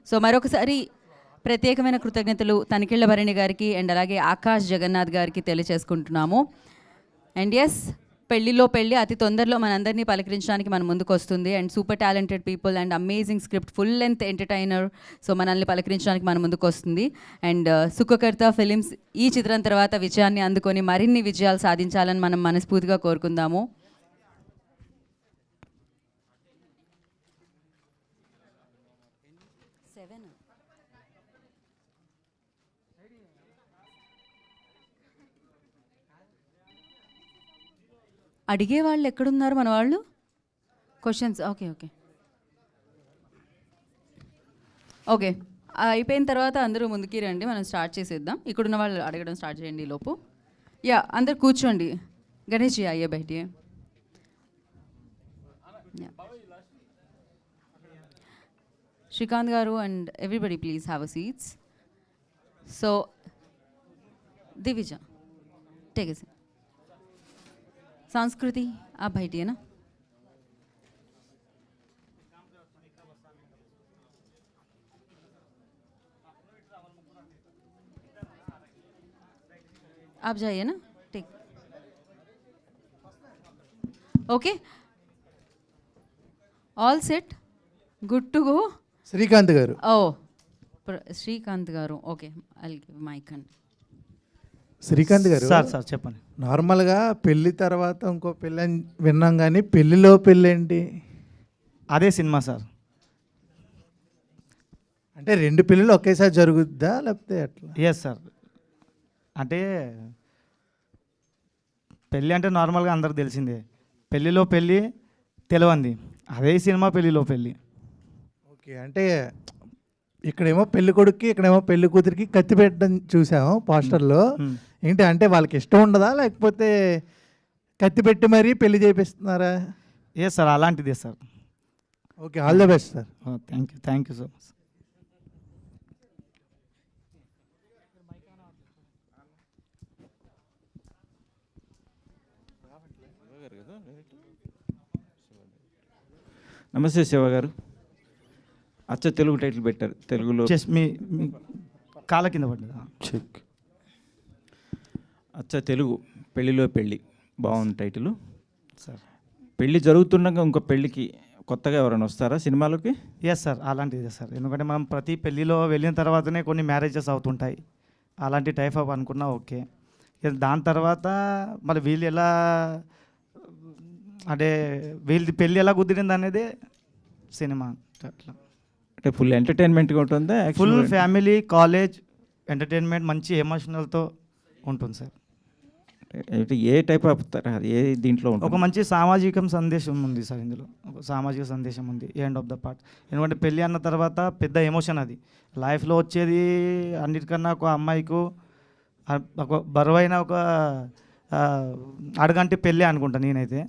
So మరొకసారి ప్రత్యేకమైన కృతజ్ఞతలు తనికెళ్ల భరణి గారికి అండ్ అలాగే ఆకాష్ జగన్నాథ్ గారికి తెలియచేసుకుంటున్నాము. అండ్ ఎస్, పెళ్లిలో పెళ్ళి అతి తొందరలో మనందరినీ పలకరించడానికి మన ముందుకు వస్తుంది. And super talented people and amazing script, full length entertainer, so మనల్ని పలకరించడానికి మన ముందుకు వస్తుంది. అండ్ సుఖకర్త ఫిలిమ్స్ ఈ చిత్రం తర్వాత విజయాన్ని అందుకొని మరిన్ని విజయాలు సాధించాలని మనం మనస్ఫూర్తిగా కోరుకుందాము. అడిగే వాళ్ళు ఎక్కడున్నారు మన వాళ్ళు? క్వశ్చన్స్ ఓకే ఓకే ఓకే అయిపోయిన తర్వాత అందరూ ముందుకి రండి, మనం స్టార్ట్ చేసేద్దాం. ఇక్కడున్న వాళ్ళు అడగడం స్టార్ట్ చేయండి లోపు. యా, అందరు కూర్చోండి. గణేష్ జీ అయ్యే బయట. Srikanth garu and everybody please have a seats. So Divija take a seat. Sanskriti आप बैठिए ना. आप जाइए ना. ठीक, okay, all set, good to go. Srikanth garu. ఓ Srikanth garu, okay, I'll give mic. And Srikanth garu, sir చెప్పండి. నార్మల్గా పెళ్లి తర్వాత ఇంకో పెళ్ళి అని విన్నాం, కానీ పెళ్లిలో పెళ్ళి ఏంటి? అదే సినిమా సార్. అంటే రెండు పెళ్ళిళ్ళు ఒకేసారి జరుగుద్దా లేకపోతే ఎట్లా? Yes sir. అంటే పెళ్ళి అంటే నార్మల్గా అందరికి తెలిసిందే, పెళ్ళిలో పెళ్ళి తెలియంది. అదే సినిమా పెళ్ళిలో పెళ్ళి. ఓకే, అంటే ఇక్కడేమో పెళ్లి కొడుక్కి ఇక్కడేమో పెళ్లి కూతురికి కత్తి పెట్టడం చూసాము పోస్టర్లో. ఏంటి అంటే వాళ్ళకి ఇష్టం ఉండదా లేకపోతే కత్తి పెట్టి మరీ పెళ్లి చేపిస్తున్నారా? ఏ సార్, అలాంటిదే sir. Okay, all the best sir. Thank you so much. నమస్తే శివ గారు. అచ్చ తెలుగు టైటిల్ పెట్టారు, తెలుగులో మీ కాళ్ళ కింద పడ్డదా? చెక్. అచ్చ తెలుగు పెళ్ళిలో పెళ్ళి, బాగుంది టైటిల్ సార్. పెళ్ళి జరుగుతుండగా ఇంకో పెళ్ళికి కొత్తగా ఎవరైనా వస్తారా సినిమాలోకి? ఎస్ సార్, అలాంటిదే సార్. ఎందుకంటే మనం ప్రతి పెళ్ళిలో వెళ్ళిన తర్వాతనే కొన్ని మ్యారేజెస్ అవుతుంటాయి. అలాంటి టైప్ ఆఫ్ అనుకున్నా ఓకే. దాని తర్వాత మరి వీళ్ళు ఎలా, అంటే వీళ్ళది పెళ్ళి ఎలా కుదిరింది అనేది సినిమా. అట్లా అంటే ఫుల్ ఎంటర్టైన్మెంట్గా ఉంటుందా? ఫుల్ ఫ్యామిలీ, కాలేజ్, ఎంటర్టైన్మెంట్, మంచి ఎమోషనల్తో ఉంటుంది సార్. అంటే ఏ టైప్ ఆఫ్ ఏ దీంట్లో ఉంటుంది? ఒక మంచి సామాజిక సందేశం ఉంది సార్ ఇందులో. ఒక సామాజిక సందేశం ఉంది ఎండ్ ఆఫ్ ద పార్ట్. ఎందుకంటే పెళ్ళి అన్న తర్వాత పెద్ద ఎమోషన్ అది. లైఫ్లో వచ్చేది అన్నిటికన్నా ఒక అమ్మాయికు ఒక బరువైన ఒక అడగంటే పెళ్ళి అనుకుంటా నేనైతే.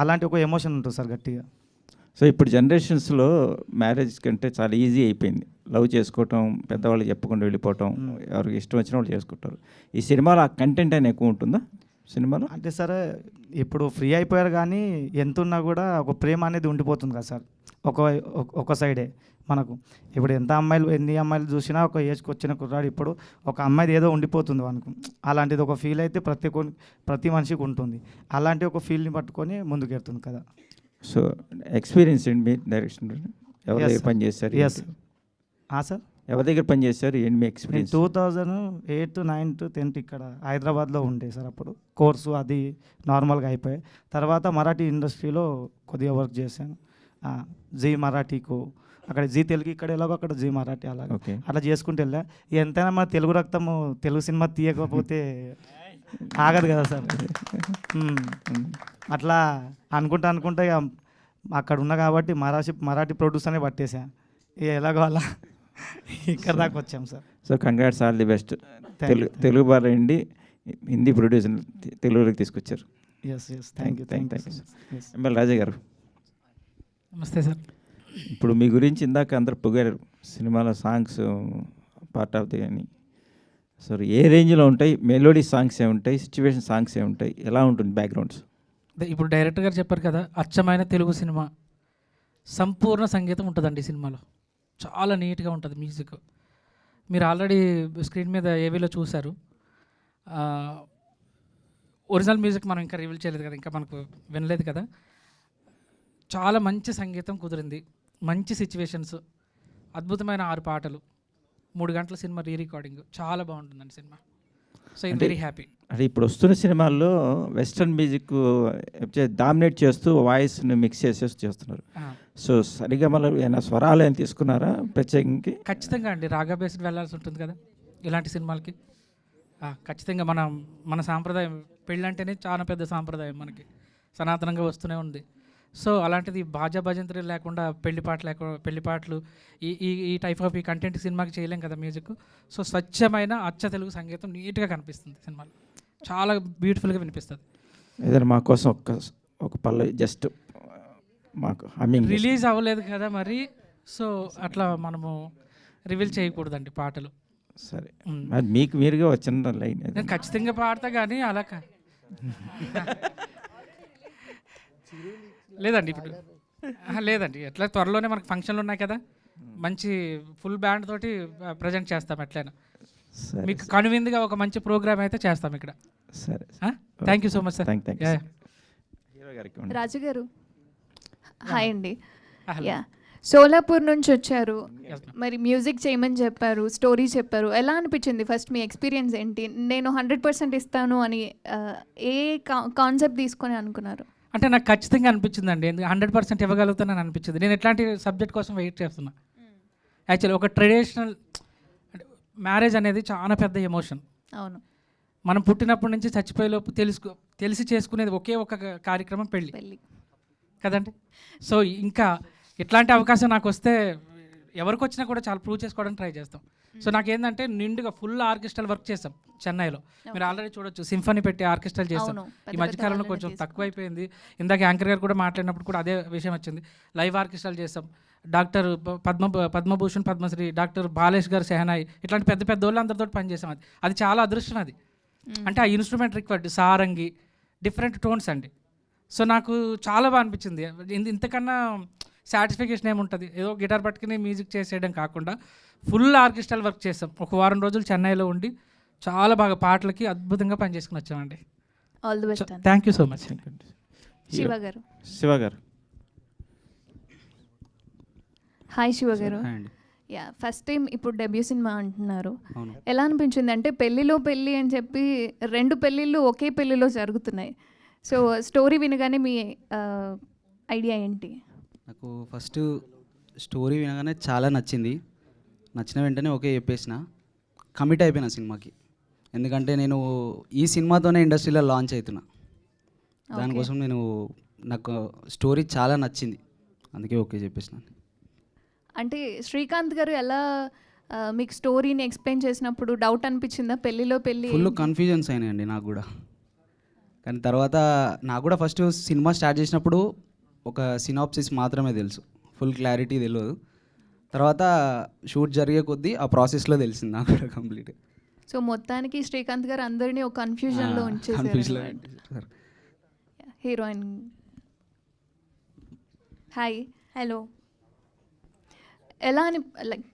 అలాంటి ఒక ఎమోషన్ ఉంటుంది సార్ గట్టిగా. సో ఇప్పుడు జనరేషన్స్లో మ్యారేజ్ కంటే చాలా ఈజీ అయిపోయింది. లవ్ చేసుకోవటం, పెద్దవాళ్ళు చెప్పకుండా వెళ్ళిపోవటం, ఎవరికి ఇష్టం వచ్చిన వాళ్ళు చేసుకుంటారు. ఈ సినిమాలో ఆ కంటెంట్ అని ఎక్కువ ఉంటుందా సినిమాలో? అంటే సార్ ఇప్పుడు ఫ్రీ అయిపోయారు, కానీ ఎంత ఉన్నా కూడా ఒక ప్రేమ అనేది ఉండిపోతుంది కదా సార్. ఒక సైడే మనకు ఇప్పుడు ఎన్ని అమ్మాయిలు చూసినా ఒక ఏజ్కి వచ్చిన కుర్రాడు ఇప్పుడు ఒక అమ్మాయిది ఏదో ఉండిపోతుంది మనకు. అలాంటిది ఒక ఫీల్ అయితే ప్రతి మనిషికి ఉంటుంది. అలాంటి ఒక ఫీల్ని పట్టుకొని ముందుకెళ్తుంది కదా. సో ఎక్స్పీరియన్స్ ఏంటి మీ డైరెక్షన్? ఎవరి దగ్గర పని చేస్తారు? సార్ ఎవరి దగ్గర పని చేస్తారు? ఏంటి మీ ఎక్స్పీరియన్స్? 2008, 9, 10 ఇక్కడ హైదరాబాద్లో ఉండే సార్. అప్పుడు కోర్సు అది నార్మల్గా అయిపోయాయి. తర్వాత మరాఠీ ఇండస్ట్రీలో కొద్దిగా వర్క్ చేశాను. జీ మరాఠీకు, అక్కడ జీ తెలుగు, ఇక్కడ ఎలాగో అక్కడ జీ మరాఠీ, అలాగే అట్లా చేసుకుంటూ వెళ్ళా. ఎంతైనా మన తెలుగు రక్తము, తెలుగు సినిమా తీయకపోతే ఆగదు కదా సార్. అట్లా అనుకుంటా ఇక అక్కడ ఉన్నా కాబట్టి మరాఠీ ప్రొడ్యూసర్నే పట్టేసా. ఇక ఎలాగో అలా ఇక్కడ దాకా వచ్చాం sir. So congrats, all the best. Telugu బాగా అండి, హిందీ ప్రొడ్యూసర్ తెలుగులోకి తీసుకొచ్చారు. Thank you. ఎంఎల్ రాజా గారు, నమస్తే సార్. ఇప్పుడు మీ గురించి ఇందాక అందరు పొగారు, సినిమాలో సాంగ్స్ పార్ట్ ఆఫ్ ది అని. సో ఏ రేంజ్లో ఉంటాయి? మెలోడీ సాంగ్స్ ఏముంటాయి, సిచ్యువేషన్ సాంగ్స్ ఏముంటాయి, ఎలా ఉంటుంది బ్యాక్గ్రౌండ్స్? ఇప్పుడు డైరెక్టర్ గారు చెప్పారు కదా, అచ్చమైన తెలుగు సినిమా, సంపూర్ణ సంగీతం ఉంటుందండి ఈ సినిమాలో. చాలా నీట్గా ఉంటుంది మ్యూజిక్. మీరు ఆల్రెడీ స్క్రీన్ మీద ఏవీలో చూశారు. ఒరిజినల్ మ్యూజిక్ మనం ఇంకా రివీల్ చేయలేదు కదా, ఇంకా మనకు వినలేదు కదా. చాలా మంచి సంగీతం కుదిరింది, మంచి సిచ్యువేషన్స్, అద్భుతమైన 6 పాటలు, 3 గంటల సినిమా రికార్డింగ్, చాలా బాగుంటుందండి సినిమా. సో ఇది వెరీ హ్యాపీ. అంటే ఇప్పుడు వస్తున్న సినిమాల్లో వెస్ట్రన్ మ్యూజిక్ డామినేట్ చేస్తూ వాయిస్ని మిక్స్ చేసేసి చేస్తున్నారు. సో సరిగమలు ఏమైనా స్వరాలు ఏమైనా తీసుకున్నారా ప్రత్యేకంగా? ఖచ్చితంగా అండి, రాగా బేస్డ్ వెళ్ళాల్సి ఉంటుంది కదా ఇలాంటి సినిమాలకి. ఖచ్చితంగా మన సాంప్రదాయం, పెళ్ళి అంటేనే చాలా పెద్ద సాంప్రదాయం మనకి, సనాతనంగా వస్తూనే ఉంది. సో అలాంటిది బాజా భజంత్రీలు లేకుండా పెళ్లి పాటలు ఈ టైప్ ఆఫ్ ఈ కంటెంట్ సినిమాకి చేయలేం కదా మ్యూజిక్. సో స్వచ్ఛమైన అచ్చ తెలుగు సంగీతం నీట్గా కనిపిస్తుంది సినిమాలో, చాలా బ్యూటిఫుల్గా వినిపిస్తుంది. ఏదైనా మా కోసం ఒక పల్లవి జస్ట్ మాకు హమ్మింగ్. రిలీజ్ అవ్వలేదు కదా మరి, సో అట్లా మనము రివీల్ చేయకూడదండి పాటలు. సరే, మరి మీకు మీరుగా వచ్చిన లైన్ నేను ఖచ్చితంగా పాడతా కానీ అలా లేదండి ఇప్పుడు లేదండి. ఎట్లా త్వరలోనే మనకు ఫంక్షన్లు ఉన్నాయి కదా, మంచి ఫుల్ బ్యాండ్ తోటి ప్రజెంట్ చేస్తాం. ఎట్లయినా మీకు కనువిందుగా ఒక మంచి ప్రోగ్రామ్ అయితే చేస్తాం ఇక్కడ. సరే, thank you so much sir. Hero గారికి రాజు గారు హాయ్ అండి. యా, సోలాపూర్ నుంచి వచ్చారు, మరి మ్యూజిక్ చేయమని చెప్పారు, స్టోరీ చెప్పారు. ఎలా అనిపించింది ఫస్ట్ మీ ఎక్స్పీరియన్స్ ఏంటి? నేను 100% ఇస్తాను అని ఏ కాన్సెప్ట్ తీసుకొని అనుకున్నారు? అంటే నాకు ఖచ్చితంగా అనిపించిందండి, 100% ఇవ్వగలుగుతానని అనిపించింది. నేను ఎట్లాంటి సబ్జెక్ట్ కోసం వెయిట్ చేస్తున్నా. యాక్చువల్లీ ఒక ట్రెడిషనల్ మ్యారేజ్ అనేది చాలా పెద్ద ఎమోషన్. అవును, మనం పుట్టినప్పటి నుంచి చచ్చిపోయేలోపు తెలిసి చేసుకునేది ఒకే ఒక కార్యక్రమం పెళ్ళి కదండి. సో ఇంకా ఇట్లాంటి అవకాశం నాకు వస్తే ఎవరికి వచ్చినా కూడా చాలా ప్రూవ్ చేసుకోవడానికి ట్రై చేస్తాం. సో నాకేంటంటే నిండుగా ఫుల్ ఆర్కెస్ట్రల్ వర్క్ చేస్తాం చెన్నైలో. మీరు ఆల్రెడీ చూడొచ్చు, సింఫనీ పెట్టి ఆర్కెస్ట్రల్ చేస్తాం. ఈ మధ్యకాలంలో కొంచెం తక్కువైపోయింది. ఇందాక యాంకర్ గారు కూడా మాట్లాడినప్పుడు కూడా అదే విషయం వచ్చింది. లైవ్ ఆర్కెస్ట్రల్ చేస్తాం. డాక్టర్ పద్మభూషణ్ పద్మశ్రీ డాక్టర్ బాలేష్ గారు సెహనాయి, ఇట్లాంటి పెద్ద పెద్ద వాళ్ళు అందరితో పనిచేసాం. అది చాలా అదృష్టం. అది అంటే ఆ instrument required Sarangi, different tones అండి. సో నాకు చాలా బాగా అనిపించింది. ఇంతకన్నా సాటిస్ఫికేషన్ ఏముంటుంది? ఏదో గిటార్ పట్టుకుని మ్యూజిక్ చేసేయడం కాకుండా ఫుల్ ఆర్కెస్ట్రల్ వర్క్ చేస్తాం. ఒక వారం రోజులు చెన్నైలో ఉండి చాలా బాగా పాటలకి అద్భుతంగా పనిచేసుకుని వచ్చామండి. All the best. Thank you so much. Shiva గారు హాయ్ శివ గారు. యా, ఫస్ట్ టైం ఇప్పుడు డెబ్యూ సినిమా అంటున్నారు, ఎలా అనిపించింది? అంటే పెళ్ళిలో పెళ్ళి అని చెప్పి 2 పెళ్ళిళ్ళు ఒకే పెళ్ళిలో జరుగుతున్నాయి. సో స్టోరీ వినగానే మీ ఐడియా ఏంటి? నాకు ఫస్ట్ స్టోరీ వినగానే చాలా నచ్చింది. నచ్చిన వెంటనే ఓకే చెప్పేసిన, కమిట్ అయిపోయిన సినిమాకి. ఎందుకంటే నేను ఈ సినిమాతోనే ఇండస్ట్రీలో లాంచ్ అవుతున్నా. దానికోసం నాకు స్టోరీ చాలా నచ్చింది, అందుకే ఓకే చెప్పేసిన. అంటే శ్రీకాంత్ గారు ఎలా మీకు స్టోరీని ఎక్స్ప్లెయిన్ చేసినప్పుడు డౌట్ అనిపించిందా? పెళ్ళిలో పెళ్ళి ఫుల్ కన్ఫ్యూజన్స్ అయినాయండి నాకు కూడా. కానీ తర్వాత నాకు కూడా ఫస్ట్ సినిమా స్టార్ట్ చేసినప్పుడు ఒక సినాప్సిస్ మాత్రమే తెలుసు, ఫుల్ క్లారిటీ తెలియదు. తర్వాత షూట్ జరిగే కొద్దీ ఆ ప్రాసెస్లో తెలిసింది నాకు కూడా కంప్లీట్. సో మొత్తానికి శ్రీకాంత్ గారు అందరినీ ఒక కన్ఫ్యూజన్లో ఉంచేసారు. హీరోయిన్ హాయ్ హలో, ఎలా అని like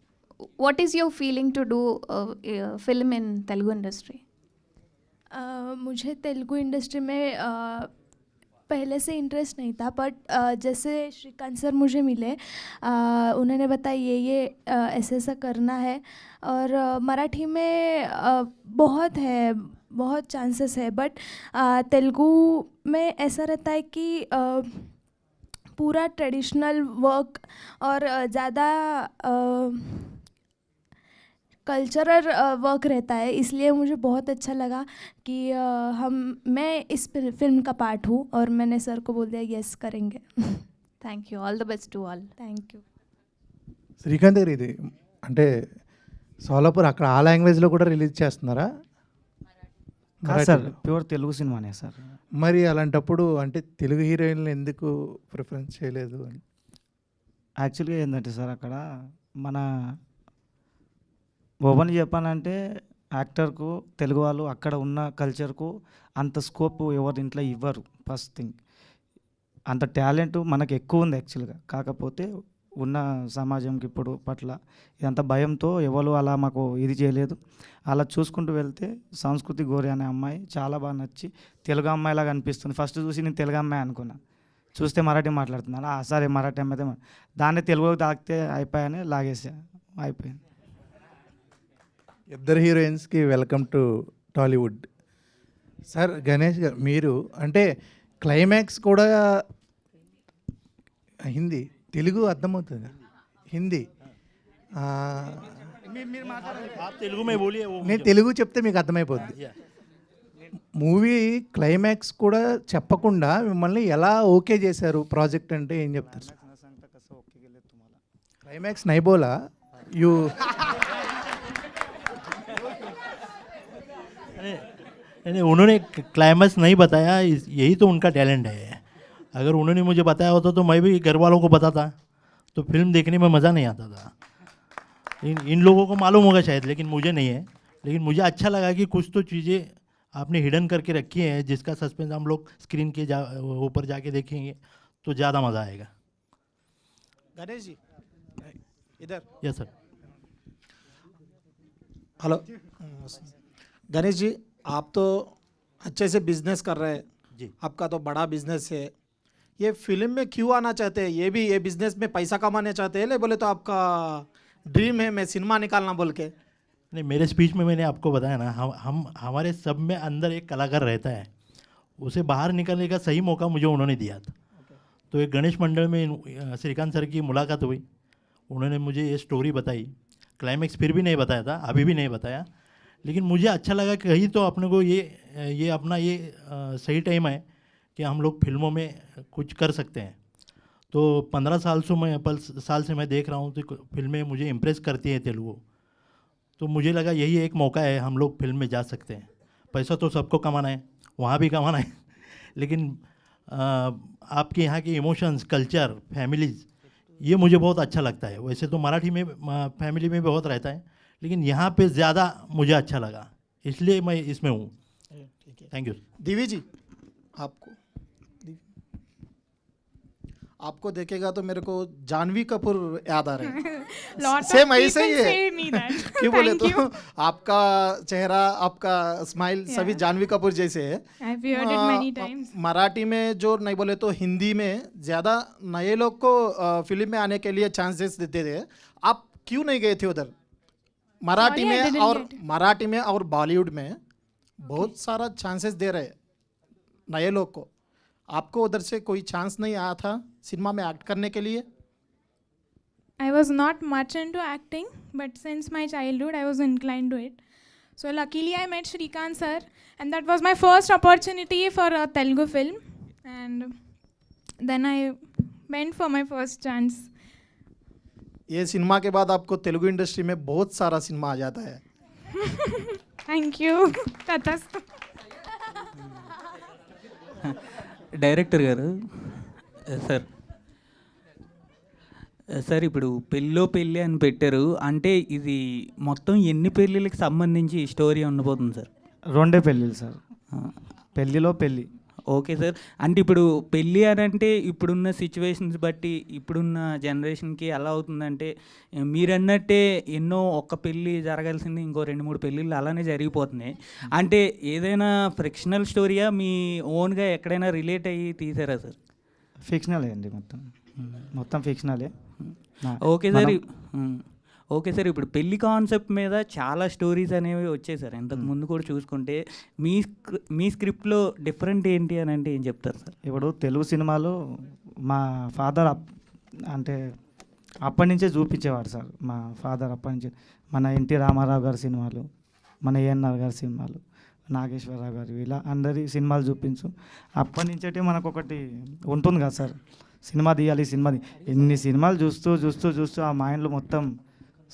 what is your feeling to do film in Telugu industry? मुझे तेलुगु इंडस्ट्री में पहले से इंटरेस्ट नहीं था, बट जैसे श्रीकांत सर मुझे मिले, उन्होंने बताया ये ऐसा करना है, और मराठी में बहुत चांसेस है, बट तेलुगु में ऐसा रहता है कि पूरा ट्रेडिशनल वर्क और ज़्यादा कल्चरल वर्क रहता है, इसलिए मुझे बहुत अच्छा लगा कि मैं इस फिल्म का पार्ट हूँ, और मैंने सर को बोल दिया यस करेंगे. Thank you, all the best to all. Thank you. Srikanth గారు, ఇది అంటే సోలాపూర్ అక్కడ ఆ లాంగ్వేజ్లో కూడా రిలీజ్ చేస్తున్నారా? సార్ ప్యూర్ తెలుగు సినిమానే సార్. మరి అలాంటప్పుడు అంటే తెలుగు హీరోయిన్లు ఎందుకు ప్రిఫరెన్స్ చేయలేదు అని? యాక్చువల్గా ఏంటంటే సార్, అక్కడ మన ఓపెన్ చెప్పాలంటే యాక్టర్కు తెలుగు వాళ్ళు అక్కడ ఉన్న కల్చర్కు అంత స్కోప్ ఎవరి ఇంట్లో ఇవ్వరు. ఫస్ట్ థింగ్, అంత టాలెంట్ మనకు ఎక్కువ ఉంది యాక్చువల్గా. కాకపోతే ఉన్న సమాజంకి ఇప్పుడు పట్ల ఇదంతా భయంతో ఎవరు అలా మాకు ఇది చేయలేదు. అలా చూసుకుంటూ వెళ్తే సంస్కృతి గోరి అనే అమ్మాయి చాలా బాగా నచ్చి తెలుగు అమ్మాయిలాగా అనిపిస్తుంది. ఫస్ట్ చూసి నేను తెలుగు అమ్మాయి అనుకున్నా, చూస్తే మరాఠీ మాట్లాడుతున్నాను. సరే మరాఠీ అమ్మాయితే దాన్ని తెలుగులోకి తాకితే అయిపోయాని లాగేసా, అయిపోయింది. ఇద్దరు హీరోయిన్స్కి welcome to Tollywood. Sir Ganesh garu, మీరు అంటే క్లైమాక్స్ కూడా హిందీ, తెలుగు అర్థమవుతుంది, హిందీ. తెలుగు में बोलिए वो నేను తెలుగు చెప్తే మీకు అర్థమైపోద్ది. మూవీ క్లైమాక్స్ కూడా చెప్పకుండా మిమ్మల్ని ఎలా ఓకే చేశారు ప్రాజెక్ట్ అంటే ఏం చెప్తారు సార్? క్లైమాక్స్ నైబోలా యూ नहीं, उन्होंने क्लाइमैक्स नहीं बताया, यही तो उनका टैलेंट है. अगर उन्होंने मुझे बताया होता तो मैं भी घर वालों को बताता, तो फिल्म देखने में मज़ा नहीं आता था. इन लोगों को मालूम होगा शायद, लेकिन मुझे नहीं है. लेकिन मुझे अच्छा लगा कि कुछ तो चीज़ें आपने हिडन करके रखी हैं, जिसका सस्पेंस हम लोग स्क्रीन के ऊपर जाके देखेंगे तो ज़्यादा मज़ा आएगा. गणेश जी इधर. Yes sir. Hello Ganesh ji, आप तो अच्छे से बिजनेस कर रहे हैं जी. आपका तो बड़ा बिजनेस है. ये फिल्म में क्यों आना चाहते हैं? ये भी ये बिजनेस में पैसा कमाने चाहते हैं, ले बोले तो आपका ड्रीम है मैं सिनेमा निकालना बोल के? नहीं, मेरे स्पीच में मैंने आपको बताया ना, हम हमारे सब में अंदर एक कलाकार रहता है, उसे बाहर निकलने का सही मौका मुझे उन्होंने दिया था. तो एक गणेश मंडल में श्रीकांत सर की मुलाकात हुई, उन्होंने मुझे ये स्टोरी बताई. क्लाइमैक्स फिर भी नहीं बताया था, अभी भी नहीं बताया, लेकिन मुझे अच्छा लगा कि कहीं तो अपने को ये अपना ये सही टाइम है कि हम लोग फिल्मों में कुछ कर सकते हैं. तो 15 साल से मैं देख रहा हूँ तो फिल्में मुझे इम्प्रेस करती हैं तेलुगु. तो मुझे लगा यही एक मौका है, हम लोग फिल्म में जा सकते हैं. पैसा तो सबको कमाना है, वहाँ भी कमाना है, लेकिन आपके यहाँ के इमोशंस, कल्चर, फैमिलीज़, ये मुझे बहुत अच्छा लगता है. वैसे तो मराठी में फैमिली में बहुत रहता है, लेकिन यहाँ पे ज़्यादा मुझे अच्छा लगा, इसलिए मैं इसमें हूँ. Thank you. दिवी जी, आपको देखेगा तो मेरे को जानवी कपूर याद आ रहा है. सेम ऐसे ही है. क्यों बोले तो आपका चेहरा, आपका स्माइल सभी जानवी कपूर जैसे है. मराठी में जो नहीं बोले तो हिंदी में ज़्यादा नए लोग को फिल्म में आने के लिए चांसेस देते थे. आप क्यों नहीं गए थे उधर? मराठी में और बॉलीवुड में बहुत सारा चांसेस दे रहे नए लोग को. आपको उधर से कोई चांस नहीं आया था सिनेमा में एक्ट करने के लिए? I was not much into acting, but since my childhood I was inclined to it. So luckily I met Shrikant sir, and that was my first opportunity for a Telugu film, and then I went for my first chance. ये cinema के बाद आपको Telugu industry में बहुत सारा cinema आ जाता है. Thank you. Tathastu. Director గారు, సార్ ఇప్పుడు పెళ్ళో పెళ్ళి అని పెట్టారు, అంటే ఇది మొత్తం ఎన్ని పెళ్ళిళ్ళకి సంబంధించి స్టోరీ ఉండబోతుంది సార్? 2 పెళ్ళిళ్ళు సార్, పెళ్ళిలో పెళ్ళి. Okay sir. అంటే ఇప్పుడు పెళ్ళి అని అంటే ఇప్పుడున్న సిచ్యువేషన్స్ బట్టి ఇప్పుడున్న జనరేషన్కి ఎలా అవుతుందంటే, మీరు అన్నట్టే ఎన్నో ఒక్క పెళ్ళి జరగాల్సింది ఇంకో 2-3 పెళ్ళిళ్ళు అలానే జరిగిపోతున్నాయి. అంటే ఏదైనా ఫ్రిక్షనల్ స్టోరీయా, మీ ఓన్గా ఎక్కడైనా రిలేట్ అయ్యి తీసారా సార్? ఫిక్షనలే అండి, మొత్తం ఫిక్షనలే. Okay sir. ఓకే సార్, ఇప్పుడు పెళ్లి కాన్సెప్ట్ మీద చాలా స్టోరీస్ అనేవి వచ్చాయి సార్ ఇంతకు ముందు కూడా చూసుకుంటే. మీ స్క్రిప్ట్లో డిఫరెంట్ ఏంటి అని అంటే ఏం చెప్తారు సార్? ఇప్పుడు తెలుగు సినిమాలో మా ఫాదర్ అంటే అప్పటి నుంచే చూపించేవాడు సార్. మా ఫాదర్ అప్పటి నుంచి మన ఎన్టీ రామారావు గారి సినిమాలు, మన ఏఎన్ఆర్ గారి సినిమాలు, నాగేశ్వరరావు గారు, ఇలా అందరి సినిమాలు చూపించు. అప్పటి నుంచే మనకు ఒకటి ఉంటుంది కదా సార్, సినిమా తీయాలి, ఎన్ని సినిమాలు చూస్తూ చూస్తూ చూస్తూ ఆ మైండ్లో మొత్తం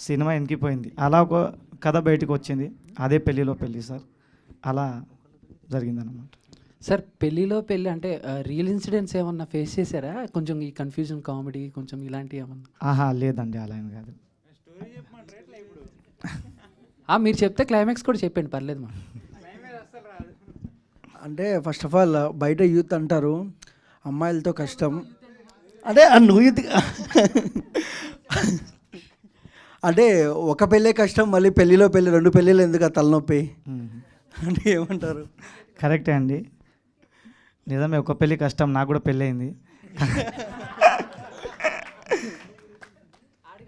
సినిమా ఎనికిపోయింది. అలా ఒక కథ బయటకు వచ్చింది, అదే పెళ్ళిలో పెళ్ళి సార్. అలా జరిగిందన్నమాట. సార్ పెళ్ళిలో పెళ్ళి అంటే రియల్ ఇన్సిడెంట్స్ ఏమన్నా ఫేస్ చేశారా? కొంచెం ఈ కన్ఫ్యూజన్ కామెడీ కొంచెం ఇలాంటివి ఏమన్నా? లేదండి, అలా ఏం కాదు. మీరు చెప్తే క్లైమాక్స్ కూడా చెప్పండి, పర్లేదు మా. అంటే ఫస్ట్ ఆఫ్ ఆల్ బయట యూత్ అంటారు అమ్మాయిలతో కష్టం, అంటే నువ్వు అంటే ఒక పెళ్ళే కష్టం, మళ్ళీ పెళ్ళిలో పెళ్ళి 2 పెళ్ళిళ్ళు ఎందుకు ఆ తలనొప్పి అంటే ఏమంటారు? కరెక్టే అండి, నిజమే, ఒక పెళ్ళి కష్టం. నాకు కూడా పెళ్ళి అయింది,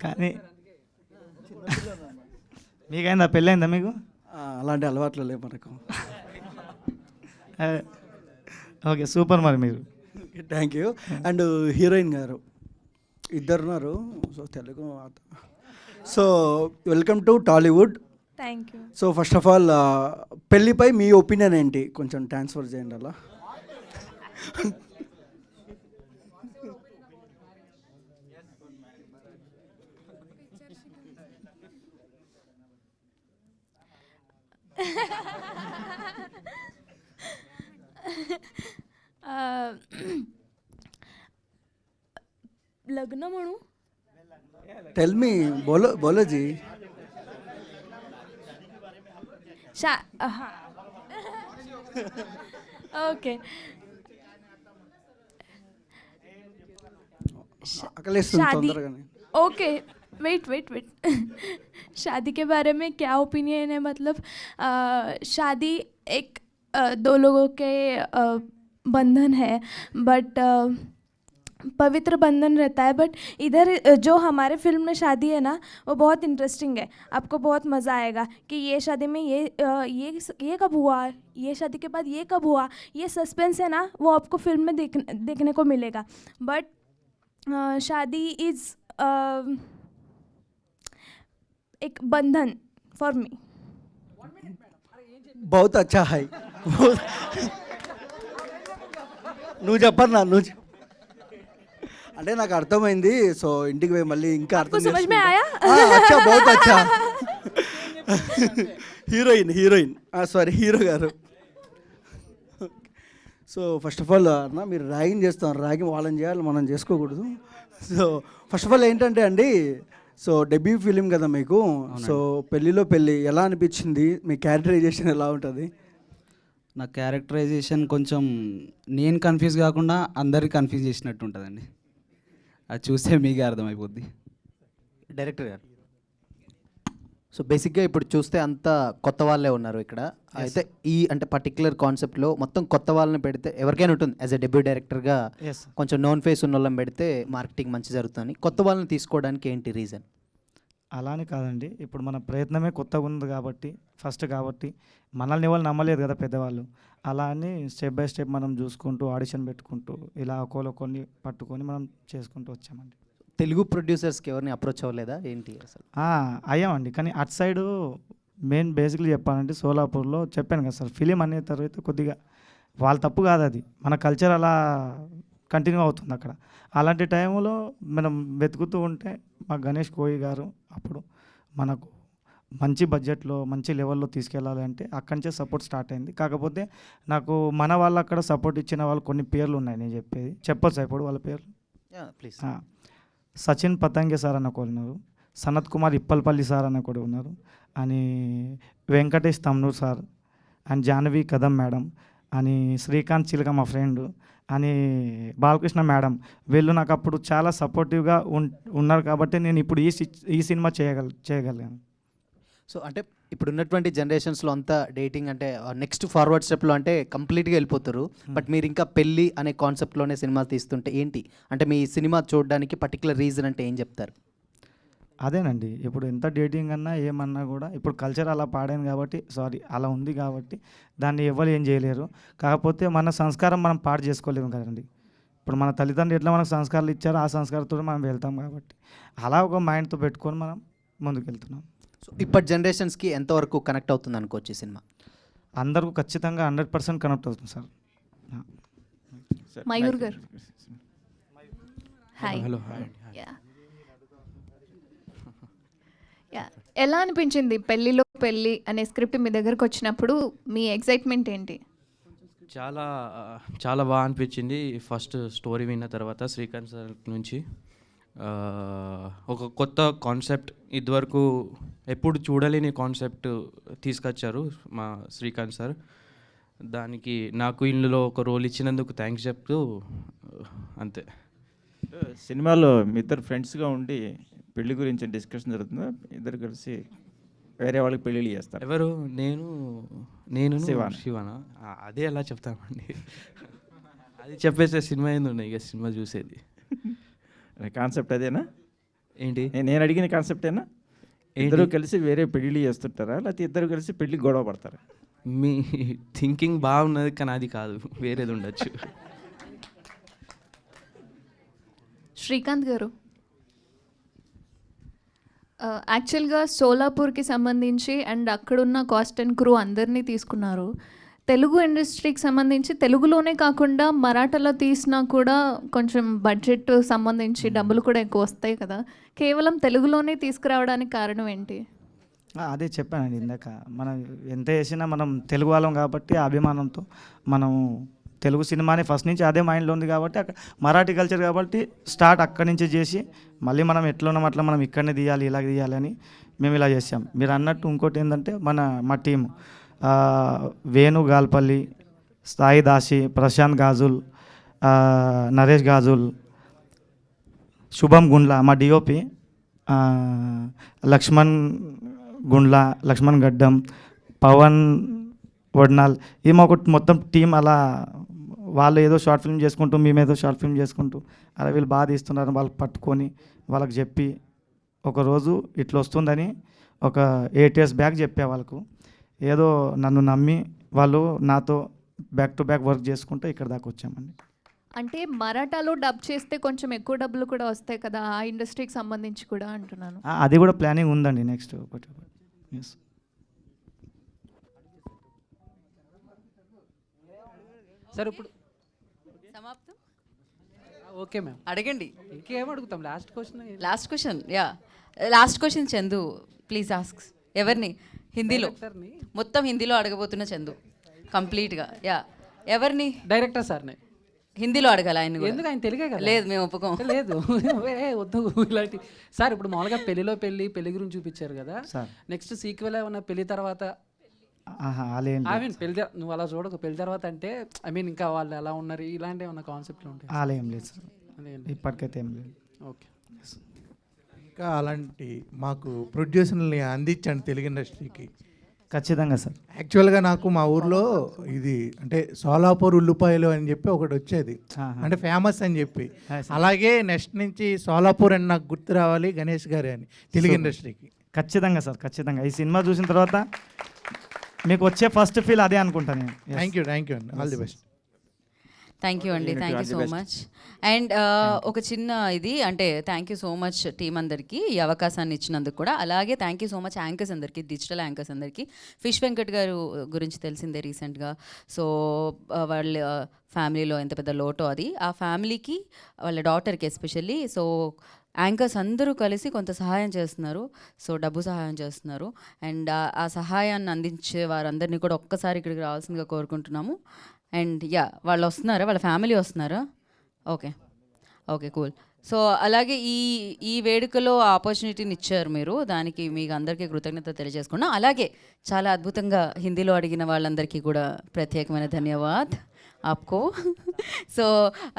కానీ మీకైందా? పెళ్ళి అయిందా మీకు? అలాంటి అలవాట్లు లేవు మనకు. Okay, super. మరి మీరు thank you. And heroine garu ఇద్దరున్నారు, so Telugu. So welcome to Tollywood. Thank you. So first of all పెళ్ళిపై మీ ఒపీనియన్ ఏంటి? కొంచెం ట్రాన్స్ఫర్ చేయండి అలా. लग्न म्हणू? टेल मी, बोलो बोलो जी. हाँ ओके. शादी, ओके, वेट वेट वेट. शादी के बारे में क्या ओपिनियन है? मतलब शादी एक 2 लोगों के बंधन है, बट पवित्र बंधन रहता है. बट इधर जो हमारे फिल्म में शादी है ना, वो बहुत इंटरेस्टिंग है. आपको बहुत मज़ा आएगा कि ये शादी में ये कब हुआ, ये शादी के बाद ये कब हुआ. ये सस्पेंस है ना, वो आपको फिल्म में देखने को मिलेगा. बट शादी इज़ एक बंधन फॉर मी. बहुत अच्छा है. నువ్వు చెప్పన్నా, నువ్వు అంటే నాకు అర్థమైంది. సో ఇంటికి పోయి మళ్ళీ ఇంకా అర్థం समझ में आया? అచ్చా, బహుత్ అచ్చా. హీరోయిన్ సారీ, హీరో గారు. సో ఫస్ట్ ఆఫ్ ఆల్ అన్న, మీరు ర్యాగింగ్ చేస్తాం, ర్యాగింగ్ వాళ్ళని చేయాలి, మనం చేసుకోకూడదు. సో ఫస్ట్ ఆఫ్ ఆల్ ఏంటంటే అండి, సో డెబ్యూ ఫిలిం కదా మీకు. సో పెళ్ళిలో పెళ్ళి ఎలా అనిపించింది? మీ క్యారెక్టరైజేషన్ ఎలా ఉంటుంది? నా క్యారెక్టరైజేషన్ కొంచెం నేను కన్ఫ్యూజ్ కాకుండా అందరికి కన్ఫ్యూజ్ చేసినట్టు ఉంటుందండి. అది చూస్తే మీకే అర్థమైపోద్ది. డైరెక్టర్ గారు, సో బేసిక్గా ఇప్పుడు చూస్తే అంతా కొత్త వాళ్ళే ఉన్నారు ఇక్కడ. అయితే ఈ అంటే పర్టికులర్ కాన్సెప్ట్లో మొత్తం కొత్త వాళ్ళని పెడితే ఎవరికైనా ఉంటుంది. యాజ్ ఎ డెబ్యూ డైరెక్టర్గా కొంచెం నోన్ ఫేస్ ఉన్న వాళ్ళని పెడితే మార్కెటింగ్ మంచి జరుగుతుందని, కొత్త వాళ్ళని తీసుకోవడానికి ఏంటి రీజన్? అలానే కాదండి, ఇప్పుడు మన ప్రయత్నమే కొత్తగా ఉంది కాబట్టి, ఫస్ట్ కాబట్టి మనల్ని వాళ్ళు నమ్మలేదు కదా పెద్దవాళ్ళు. అలా అని స్టెప్ బై స్టెప్ మనం చూసుకుంటూ ఆడిషన్ పెట్టుకుంటూ ఇలా కొన్ని పట్టుకొని మనం చేసుకుంటూ వచ్చామండి. తెలుగు ప్రొడ్యూసర్స్కి ఎవరిని అప్రోచ్ అవ్వలేదా ఏంటి అసలు? అయ్యామండి, కానీ అటు సైడు మెయిన్ బేసిక్లీ చెప్పాలంటే సోలాపూర్లో చెప్పాను కదా సార్, ఫిలిం అనే తర్వాత కొద్దిగా వాళ్ళ తప్పు కాదు, అది మన కల్చర్ అలా కంటిన్యూ అవుతుంది అక్కడ. అలాంటి టైంలో మనం వెతుకుతూ ఉంటే మా గణేష్ కోయి గారు అప్పుడు మనకు మంచి బడ్జెట్లో మంచి లెవెల్లో తీసుకెళ్ళాలి అంటే అక్కడి నుంచే సపోర్ట్ స్టార్ట్ అయింది. కాకపోతే నాకు మన వాళ్ళు అక్కడ సపోర్ట్ ఇచ్చిన వాళ్ళు కొన్ని పేర్లు ఉన్నాయి, నేను చెప్పేది చెప్పొచ్చా ఇప్పుడు వాళ్ళ పేర్లు? ప్లీజ్. సచిన్ పతంగే సార్ అన్న ఒకరు ఉన్నారు, సనత్ కుమార్ ఇప్పల్పల్లి సార్ అన్న కూడా ఉన్నారు, అని Venkatesh తమ్నూర్ sir, and Jahnavi Kadam madam, అని శ్రీకాంత్ చిలక మా ఫ్రెండ్, అని బాలకృష్ణ మేడం. వీళ్ళు నాకు అప్పుడు చాలా సపోర్టివ్గా ఉన్నారు కాబట్టి నేను ఇప్పుడు ఈ సినిమా చేయగలిగాను. సో అంటే ఇప్పుడు ఉన్నటువంటి జనరేషన్స్లో అంతా డేటింగ్ అంటే నెక్స్ట్ ఫార్వర్డ్ స్టెప్లో అంటే కంప్లీట్గా వెళ్ళిపోతారు. బట్ మీరు ఇంకా పెళ్ళి అనే కాన్సెప్ట్లోనే సినిమా తీస్తుంటే ఏంటి అంటే మీ సినిమా చూడడానికి పర్టికులర్ రీజన్ అంటే ఏం చెప్తారు? అదేనండి, ఇప్పుడు ఎంత డేటింగ్ అన్నా ఏమన్నా కూడా ఇప్పుడు కల్చర్ అలా పాడాను కాబట్టి, అలా ఉంది కాబట్టి దాన్ని ఎవరు ఏం చేయలేరు. కాకపోతే మన సంస్కారం మనం పాడు చేసుకోలేము కదండి. ఇప్పుడు మన తల్లిదండ్రులు ఎట్లా మనకు సంస్కారాలు ఇచ్చారో ఆ సంస్కారంతో మనం వెళ్తాం కాబట్టి అలా ఒక మైండ్తో పెట్టుకొని మనం ముందుకు వెళ్తున్నాం. సో ఇప్పటి జనరేషన్స్కి ఎంతవరకు కనెక్ట్ అవుతుంది అనుకోవచ్చు ఈ సినిమా? అందరికీ ఖచ్చితంగా 100% కనెక్ట్ అవుతుంది సార్. మయూర్ గారు, హాయ్. హలో. ఎలా అనిపించింది పెళ్ళిలో పెళ్ళి అనే స్క్రిప్ట్ మీ దగ్గరకు వచ్చినప్పుడు మీ ఎక్సైట్మెంట్ ఏంటి? చాలా బాగా అనిపించింది. ఫస్ట్ స్టోరీ విన్న తర్వాత శ్రీకాంత్ సార్ నుంచి ఒక కొత్త కాన్సెప్ట్, ఇదివరకు ఎప్పుడు చూడలేని కాన్సెప్ట్ తీసుకొచ్చారు మా శ్రీకాంత్ సార్. దానికి నాకు ఇందులో ఒక రోల్ ఇచ్చినందుకు థ్యాంక్స్ చెప్తూ అంతే. సినిమాలో మీ ఇద్దరు ఫ్రెండ్స్గా ఉండి పెళ్లి గురించి డిస్కషన్ జరుగుతుందా? ఇద్దరు కలిసి వేరే వాళ్ళకి పెళ్ళిళ్ళు చేస్తారు. ఎవరు? నేను శివానా? శివానా? అదే ఎలా చెప్తామండి. అది చెప్పేసే సినిమా ఏంది ఉన్నాయి ఇక సినిమా చూసేది. కాన్సెప్ట్ అదేనా? ఏంటి నేను అడిగిన కాన్సెప్టేనా? ఇద్దరు కలిసి వేరే పెళ్ళిళ్ళు చేస్తుంటారా, లేకపోతే ఇద్దరు కలిసి పెళ్ళి గొడవ పడతారా? మీ థింకింగ్ బాగున్నది కానీ అది కాదు, వేరేది ఉండొచ్చు. శ్రీకాంత్ గారు, యాక్చువల్గా సోలాపూర్కి సంబంధించి అండ్ అక్కడున్న కాస్ట్ అండ్ క్రూ అందరినీ తీసుకున్నారు. తెలుగు ఇండస్ట్రీకి సంబంధించి తెలుగులోనే కాకుండా మరాఠాలో తీసినా కూడా కొంచెం బడ్జెట్ సంబంధించి డబ్బులు కూడా ఎక్కువ వస్తాయి కదా, కేవలం తెలుగులోనే తీసుకురావడానికి కారణం ఏంటి? అదే చెప్పానండి ఇందాక, మనం ఎంత చేసినా మనం తెలుగు వాళ్ళం కాబట్టి ఆ అభిమానంతో మనం తెలుగు సినిమాని ఫస్ట్ నుంచి అదే మైండ్లో ఉంది కాబట్టి అక్కడ మరాఠీ కల్చర్ కాబట్టి స్టార్ట్ అక్కడి నుంచి చేసి మళ్ళీ మనం ఎట్లా ఉన్నాం అట్లా మనం ఇక్కడనే తీయాలి ఇలా తీయాలి అని మేము ఇలా చేసాం. మీరు అన్నట్టు ఇంకోటి ఏంటంటే మా టీం వేణు గాల్పల్లి, సాయి దాసి, ప్రశాంత్ గాజుల్, నరేష్ గాజుల్, శుభం గుండ్ల, మా డిఓపి లక్ష్మణ్ గుండ్ల, లక్ష్మణ్ గడ్డం, పవన్ వడ్నాల్, ఈ మాకు మొత్తం టీం అలా వాళ్ళు ఏదో షార్ట్ ఫిల్మ్ చేసుకుంటూ మేమేదో షార్ట్ ఫిల్మ్ చేసుకుంటూ అలా వీళ్ళు బాగా తీస్తున్నారు వాళ్ళకి పట్టుకొని వాళ్ళకి చెప్పి ఒకరోజు ఇట్లా వస్తుందని ఒక 8 years బ్యాక్ చెప్పే వాళ్ళకు ఏదో నన్ను నమ్మి వాళ్ళు నాతో బ్యాక్ టు బ్యాక్ వర్క్ చేసుకుంటూ ఇక్కడ దాకా వచ్చామండి. అంటే మరాఠాలో డబ్ చేస్తే కొంచెం ఎక్కువ డబ్బులు కూడా వస్తాయి కదా, ఆ ఇండస్ట్రీకి సంబంధించి కూడా అంటున్నాను. అది కూడా ప్లానింగ్ ఉందండి నెక్స్ట్ ఒకటి. ఎస్ సార్ ఇప్పుడు సమాప్తం. ఓకే మ్యామ్, అడగండి. ఇంకేం అడుగుతాం? Last question. Last question Chandu, please ask. ఎవరిని? హిందీలో, డైరెక్టర్ని. మొత్తం హిందీలో అడగబోతున్న చందు కంప్లీట్గా. ఎవరిని? డైరెక్టర్ సార్ని హిందీలో అడగాలి ఆయన కూడా. ఎందుకు? ఆయన తెలుగే కదా. లేదు, మేము ఒప్పుకోం. లేదు వద్దు ఇలాంటి. సార్ ఇప్పుడు మామూలుగా పెళ్లి గురించి చూపించారు కదా, నెక్స్ట్ సీక్వెల్ ఏమన్నా పెళ్లి తర్వాత? ఐ మీన్ పెళ్లి నువ్వు అలా చూడకు, పెళ్లి తర్వాత అంటే ఐ మీన్ ఇంకా వాళ్ళు ఎలా ఉన్నారు ఇలాంటి ఏమన్నా కాన్సెప్ట్లు ఉంటాయి? అలా ఏం లేదు సార్, ఇప్పటికైతే ఏం లేదు. ఓకే. ఇంకా అలాంటి మాకు ప్రొడ్యూసర్ని అందించండి తెలుగు ఇండస్ట్రీకి. ఖచ్చితంగా సార్. యాక్చువల్గా నాకు మా ఊర్లో ఇది అంటే సోలాపూర్ ఉల్లిపాయలు అని చెప్పి ఒకటి వచ్చేది, అంటే ఫేమస్ అని చెప్పి. అలాగే నెక్స్ట్ నుంచి సోలాపూర్ అని నాకు గుర్తు రావాలి గణేష్ గారే అని తెలుగు ఇండస్ట్రీకి. ఖచ్చితంగా సార్, ఖచ్చితంగా. ఈ సినిమా చూసిన తర్వాత మీకు వచ్చే ఫస్ట్ ఫీల్ అదే అనుకుంటాను నేను. థ్యాంక్ యూ అండి, all the best. Thank you అండి, thank you so much. And ఒక చిన్న ఇది అంటే thank you so much team అందరికీ ఈ అవకాశాన్ని ఇచ్చినందుకు కూడా. అలాగే thank you so much anchors అందరికీ, డిజిటల్ యాంకర్స్ అందరికీ. ఫిష్ వెంకట్ గారు గురించి తెలిసిందే రీసెంట్గా. సో వాళ్ళ ఫ్యామిలీలో ఎంత పెద్ద లోటో అది, ఆ ఫ్యామిలీకి వాళ్ళ డాటర్కి ఎస్పెషల్లీ. సో యాంకర్స్ అందరూ కలిసి కొంత సహాయం చేస్తున్నారు, సో డబ్బు సహాయం చేస్తున్నారు. అండ్ ఆ సహాయాన్ని అందించే వారందరినీ కూడా ఒక్కసారి ఇక్కడికి రావాల్సిందిగా కోరుకుంటున్నాము. అండ్ వాళ్ళు వస్తున్నారా? వాళ్ళ ఫ్యామిలీ వస్తున్నారా? Okay cool. సో అలాగే ఈ వేడుకలో ఆపర్చునిటీని ఇచ్చారు మీరు, దానికి మీకు అందరికీ కృతజ్ఞత తెలియజేసుకున్నాం. అలాగే చాలా అద్భుతంగా హిందీలో అడిగిన వాళ్ళందరికీ కూడా ప్రత్యేకమైన ధన్యవాద్ ఆప్కో. సో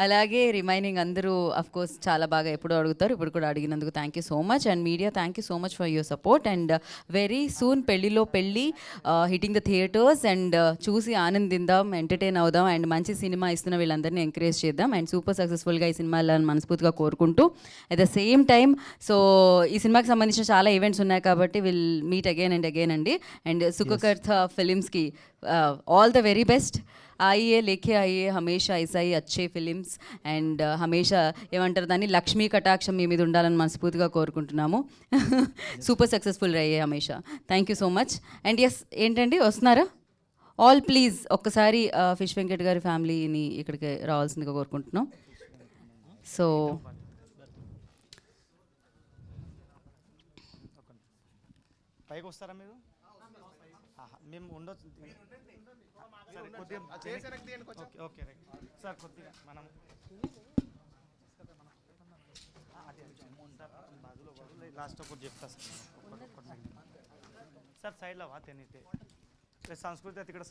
అలాగే రిమైనింగ్ అందరూ అఫ్కోర్స్ చాలా బాగా ఎప్పుడూ అడుగుతారు, ఇప్పుడు కూడా అడిగినందుకు thank you so much. And media thank you so much for your support. And very soon పెళ్లిలో పెళ్ళి హిట్టింగ్ ద థియేటర్స్. అండ్ చూసి ఆనందిద్దాం, ఎంటర్టైన్ అవుదాం, అండ్ మంచి సినిమా ఇస్తున్న వీళ్ళందరినీ ఎంకరేజ్ చేద్దాం. అండ్ సూపర్ సక్సెస్ఫుల్గా ఈ సినిమా వెళ్ళాలని మనస్ఫూర్తిగా కోరుకుంటూ, at the same time so ఈ సినిమాకి సంబంధించిన చాలా ఈవెంట్స్ ఉన్నాయి కాబట్టి will meet again and again అండి. అండ్ సుఖకర్త ఫిలిమ్స్కి ఆల్ ద వెరీ బెస్ట్. आइए लेके आइए हमेशा ऐसा ही अच्छे फिल्म्स అండ్ హమేషా ఏమంటారు దాన్ని లక్ష్మీ కటాక్షం మీ మీద ఉండాలని మనస్ఫూర్తిగా కోరుకుంటున్నాము. సూపర్ సక్సెస్ఫుల్ రయ్యే హమేషా. Thank you so much. And ఏంటండి వస్తున్నారా? ఆల్ ప్లీజ్ ఒక్కసారి ఫిష్ వెంకట్ గారి ఫ్యామిలీని ఇక్కడికి రావాల్సిందిగా కోరుకుంటున్నాం. సో పైకి వస్తారా మీరు? మేము ఉండొచ్చు. ఓకే సార్, కొద్దిగా మనం లాస్ట్ ఒకటి చెప్తా సార్. సైడ్లో వా తెనితే సంస్కృతి ఇక్కడ